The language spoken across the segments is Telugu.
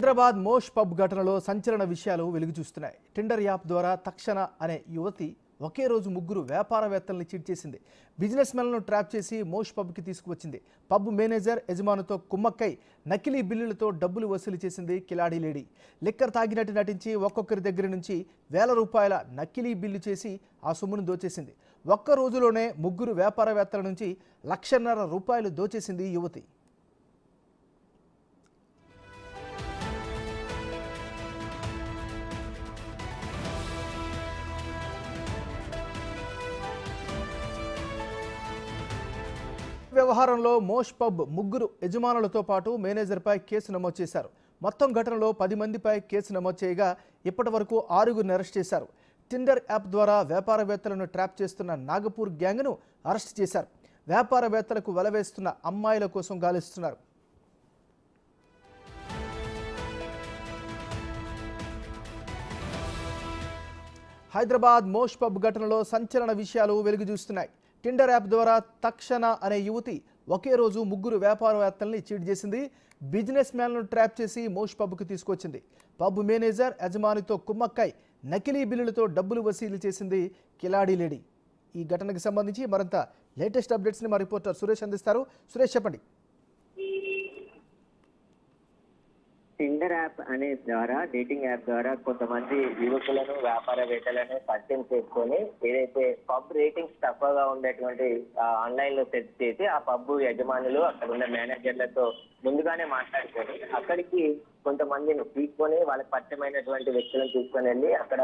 హైదరాబాద్ మోష్ పబ్ ఘటనలో సంచలన విషయాలు వెలుగు చూస్తున్నాయి. టిండర్ యాప్ ద్వారా తక్షణ అనే యువతి ఒకే రోజు ముగ్గురు వ్యాపారవేత్తల్ని చీట్ చేసింది. బిజినెస్ మెన్లను ట్రాప్ చేసి మోష్ పబ్కి తీసుకువచ్చింది. పబ్ మేనేజర్ యజమానుతో కుమ్మక్కై నకిలీ బిల్లులతో డబ్బులు వసూలు చేసింది కిలాడీ లేడీ. లిక్కర్ తాగినట్టు నటించి ఒక్కొక్కరి దగ్గర నుంచి వేల రూపాయల నకిలీ బిల్లు చేసి ఆ సొమ్మును దోచేసింది. ఒక్క రోజులోనే ముగ్గురు వ్యాపారవేత్తల నుంచి ₹1,50,000 దోచేసింది యువతి. వ్యవహారంలో మోష్ పబ్ ముగ్గురు యజమానులతో పాటు మేనేజర్పై కేసు నమోదు చేశారు. మొత్తం ఘటనలో 10 మందిపై కేసు నమోదు చేయగా ఇప్పటి వరకు 6గురిని అరెస్ట్ చేశారు. టిండర్ యాప్ ద్వారా వ్యాపారవేత్తలను ట్రాప్ చేస్తున్న నాగపూర్ గ్యాంగ్ను అరెస్ట్ చేశారు. వ్యాపారవేత్తలకు వెలవేస్తున్న అమ్మాయిల కోసం గాలిస్తున్నారు. హైదరాబాద్ మోష్ పబ్ ఘటనలో సంచలన విషయాలు వెలుగు చూస్తున్నాయి. టిండర్ యాప్ ద్వారా తక్షణ అనే యువతి ఒకే రోజు ముగ్గురు వ్యాపారవేత్తల్ని చీట్ చేసింది. బిజినెస్ మ్యాన్లను ట్రాప్ చేసి మోష్ పబ్కు తీసుకొచ్చింది. పబ్ మేనేజర్ యజమానితో కుమ్మక్కై నకిలీ బిల్లులతో డబ్బులు వసూలు చేసింది కిలాడీ లేడీ. ఈ ఘటనకు సంబంధించి మరింత లేటెస్ట్ అప్డేట్స్ని మా రిపోర్టర్ సురేష్ అందిస్తారు. సురేష్, చెప్పండి. టిండర్ యాప్ అనే ద్వారా, డేటింగ్ యాప్ ద్వారా కొంతమంది యువకులను, వ్యాపారవేత్తలను పరిచయం చేసుకొని ఏదైతే పబ్ రేటింగ్స్ తక్కువగా ఉండేటువంటి ఆన్లైన్ లో సెట్ చేసి ఆ పబ్ యజమానులు అక్కడ ఉన్న మేనేజర్లతో ముందుగానే మాట్లాడుకొని అక్కడికి కొంతమందిని తీసుకొని వాళ్ళకి పరిచయమైనటువంటి వ్యక్తులను తీసుకొని వెళ్ళి అక్కడ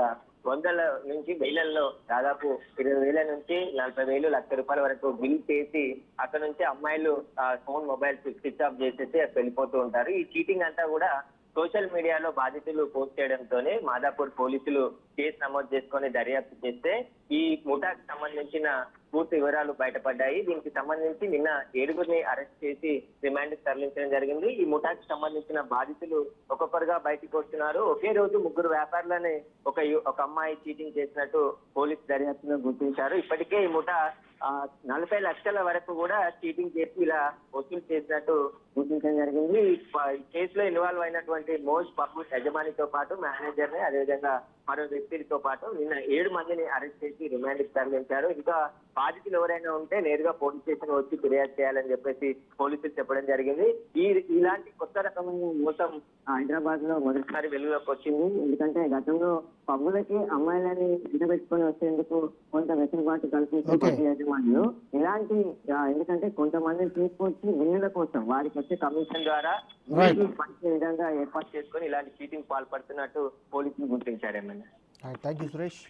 వందల నుంచి వేలల్లో దాదాపు 20,000 నుంచి 40,000, ₹1,00,000 వరకు బిల్ చేసి అక్కడ నుంచి అమ్మాయిలు ఫోన్ మొబైల్ స్విచ్ ఆఫ్ చేసేసి వెళ్ళిపోతూ ఉంటారు. ఈ చీటింగ్ అంతా కూడా సోషల్ మీడియాలో బాధితులు పోస్ట్ చేయడంతోనే మాదాపూర్ పోలీసులు కేసు నమోదు చేసుకొని దర్యాప్తు చేస్తే ఈ ముఠాకు సంబంధించిన పూర్తి వివరాలు బయటపడ్డాయి. దీనికి సంబంధించి నిన్న 7గురిని అరెస్ట్ చేసి రిమాండ్ తరలించడం జరిగింది. ఈ ముఠాకు సంబంధించిన బాధితులు ఒక్కొక్కరుగా బయటకు వస్తున్నారు. ఒకే రోజు ముగ్గురు వ్యాపారులని ఒక అమ్మాయి చీటింగ్ చేసినట్టు పోలీసు దర్యాప్తులో గుర్తించారు. ఇప్పటికే ఈ ముఠా 40 లక్షల వరకు కూడా చీటింగ్ చేసి ఇలా వసూలు చేసినట్టు గుర్తించడం జరిగింది. ఈ కేసులో ఇన్వాల్వ్ అయినటువంటి మోష్ పబ్ యజమానితో పాటు మేనేజర్ ని, అదేవిధంగా మరో వ్యక్తితో పాటు నిన్న 7 మందిని అరెస్ట్ చేసి రిమాండ్ తరలించారు. ఇంకా బాధితులు ఎవరైనా ఉంటే నేరుగా పోలీస్ స్టేషన్ వచ్చి ఫిర్యాదు చేయాలని చెప్పేసి పోలీసులు చెప్పడం జరిగింది. ఇలాంటి కొత్త రకమైన మోసం హైదరాబాద్ లో మొదటిసారి వెలుగులోకి వచ్చింది. ఎందుకంటే గతంలో పబ్బులకి అమ్మాయిలని పెట్టుకొని వచ్చేందుకు కొంత వెసులుబాటు కల్పించే యజమానులు ఇలాంటి, ఎందుకంటే కొంతమందిని తీసుకొచ్చి బిల్లుల కోసం వారికి వచ్చే కమిషన్ ద్వారా పంచే విధంగా ఏర్పాటు చేసుకొని ఇలాంటి చీటింగ్ పాల్పడుతున్నట్టు పోలీసులు గుర్తించారు. Thank you Suresh.